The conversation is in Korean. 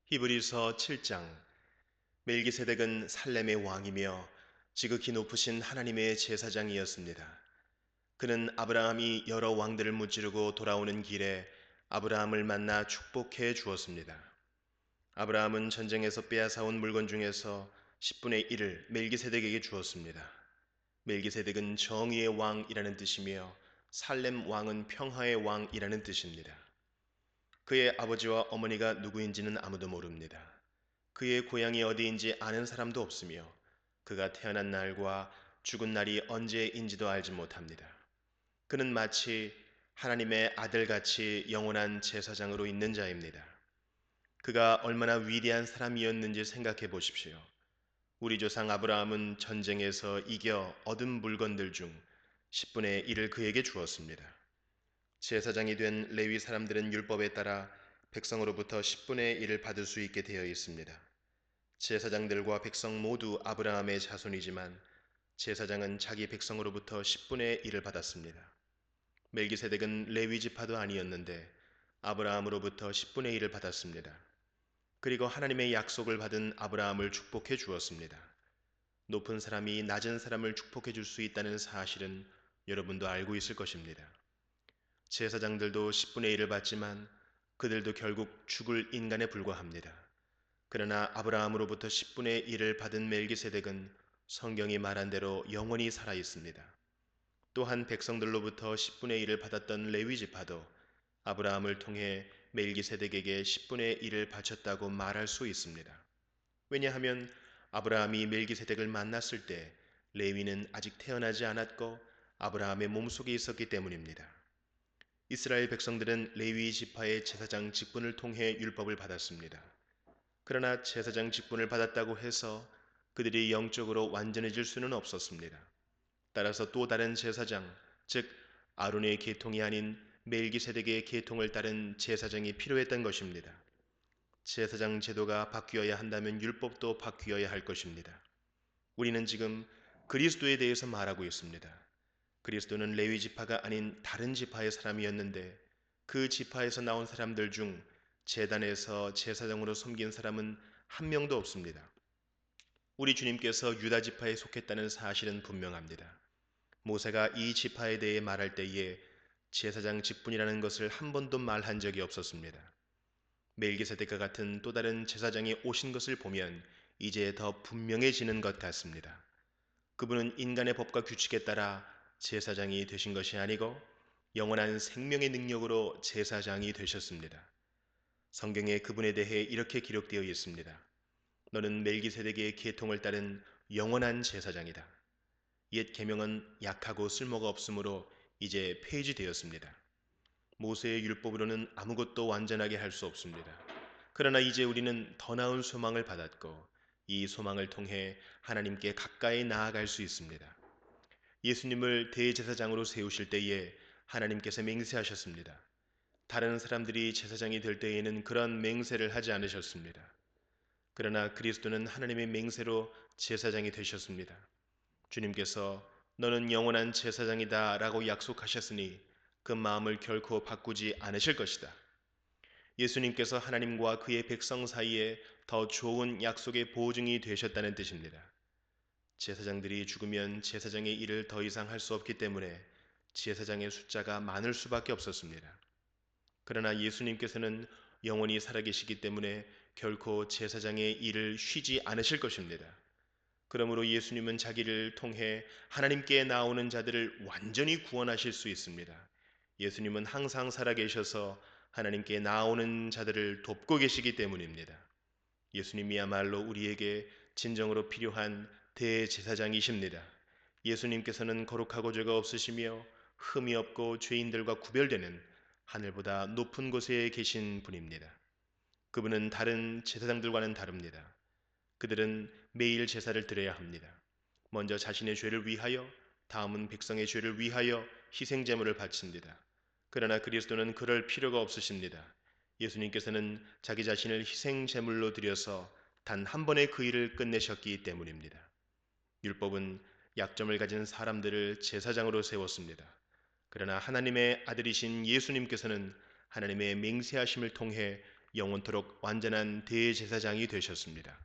히브리서 7장. 멜기세덱은 살렘의 왕이며 지극히 높으신 하나님의 제사장이었습니다. 그는 아브라함이 여러 왕들을 무찌르고 돌아오는 길에 아브라함을 만나 축복해 주었습니다. 아브라함은 전쟁에서 빼앗아온 물건 중에서 10분의 1을 멜기세덱에게 주었습니다. 멜기세덱은 정의의 왕이라는 뜻이며 살렘 왕은 평화의 왕이라는 뜻입니다. 그의 아버지와 어머니가 누구인지는 아무도 모릅니다. 그의 고향이 어디인지 아는 사람도 없으며 그가 태어난 날과 죽은 날이 언제인지도 알지 못합니다. 그는 마치 하나님의 아들같이 영원한 제사장으로 있는 자입니다. 그가 얼마나 위대한 사람이었는지 생각해 보십시오. 우리 조상 아브라함은 전쟁에서 이겨 얻은 물건들 중 10분의 1을 그에게 주었습니다. 제사장이 된 레위 사람들은 율법에 따라 백성으로부터 10분의 1을 받을 수 있게 되어 있습니다. 제사장들과 백성 모두 아브라함의 자손이지만 제사장은 자기 백성으로부터 10분의 1을 받았습니다. 멜기세덱은 레위 지파도 아니었는데 아브라함으로부터 10분의 1을 받았습니다. 그리고 하나님의 약속을 받은 아브라함을 축복해 주었습니다. 높은 사람이 낮은 사람을 축복해 줄 수 있다는 사실은 여러분도 알고 있을 것입니다. 제사장들도 10분의 1을 받지만 그들도 결국 죽을 인간에 불과합니다. 그러나 아브라함으로부터 10분의 1을 받은 멜기세덱은 성경이 말한 대로 영원히 살아 있습니다. 또한 백성들로부터 10분의 1을 받았던 레위 지파도 아브라함을 통해 멜기세덱에게 10분의 1을 바쳤다고 말할 수 있습니다. 왜냐하면 아브라함이 멜기세덱을 만났을 때 레위는 아직 태어나지 않았고 아브라함의 몸속에 있었기 때문입니다. 이스라엘 백성들은 레위 지파의 제사장 직분을 통해 율법을 받았습니다. 그러나 제사장 직분을 받았다고 해서 그들이 영적으로 완전해질 수는 없었습니다. 따라서 또 다른 제사장, 즉 아론의 계통이 아닌 멜기세덱의 계통을 따른 제사장이 필요했던 것입니다. 제사장 제도가 바뀌어야 한다면 율법도 바뀌어야 할 것입니다. 우리는 지금 그리스도에 대해서 말하고 있습니다. 그리스도는 레위 지파가 아닌 다른 지파의 사람이었는데 그 지파에서 나온 사람들 중 제단에서 제사장으로 섬긴 사람은 한 명도 없습니다. 우리 주님께서 유다 지파에 속했다는 사실은 분명합니다. 모세가 이 지파에 대해 말할 때에 제사장 직분이라는 것을 한 번도 말한 적이 없었습니다. 멜기세덱과 같은 또 다른 제사장이 오신 것을 보면 이제 더 분명해지는 것 같습니다. 그분은 인간의 법과 규칙에 따라 제사장이 되신 것이 아니고 영원한 생명의 능력으로 제사장이 되셨습니다. 성경에 그분에 대해 이렇게 기록되어 있습니다. 너는 멜기세덱의 계통을 따른 영원한 제사장이다. 옛 계명은 약하고 쓸모가 없으므로 이제 폐지되었습니다. 모세의 율법으로는 아무것도 완전하게 할 수 없습니다. 그러나 이제 우리는 더 나은 소망을 받았고 이 소망을 통해 하나님께 가까이 나아갈 수 있습니다. 예수님을 대제사장으로 세우실 때에 하나님께서 맹세하셨습니다. 다른 사람들이 제사장이 될 때에는 그런 맹세를 하지 않으셨습니다. 그러나 그리스도는 하나님의 맹세로 제사장이 되셨습니다. 주님께서 너는 영원한 제사장이다 라고 약속하셨으니 그 마음을 결코 바꾸지 않으실 것이다. 예수님께서 하나님과 그의 백성 사이에 더 좋은 약속의 보증이 되셨다는 뜻입니다. 제사장들이 죽으면 제사장의 일을 더 이상 할 수 없기 때문에 제사장의 숫자가 많을 수밖에 없었습니다. 그러나 예수님께서는 영원히 살아계시기 때문에 결코 제사장의 일을 쉬지 않으실 것입니다. 그러므로 예수님은 자기를 통해 하나님께 나오는 자들을 완전히 구원하실 수 있습니다. 예수님은 항상 살아계셔서 하나님께 나오는 자들을 돕고 계시기 때문입니다. 예수님이야말로 우리에게 진정으로 필요한 대제사장이십니다. 예수님께서는 거룩하고 죄가 없으시며 흠이 없고 죄인들과 구별되는 하늘보다 높은 곳에 계신 분입니다. 그분은 다른 제사장들과는 다릅니다. 그들은 매일 제사를 드려야 합니다. 먼저 자신의 죄를 위하여, 다음은 백성의 죄를 위하여 희생제물을 바칩니다. 그러나 그리스도는 그럴 필요가 없으십니다. 예수님께서는 자기 자신을 희생제물로 드려서 단 한 번의 그 일을 끝내셨기 때문입니다. 율법은 약점을 가진 사람들을 제사장으로 세웠습니다. 그러나 하나님의 아들이신 예수님께서는 하나님의 맹세하심을 통해 영원토록 완전한 대제사장이 되셨습니다.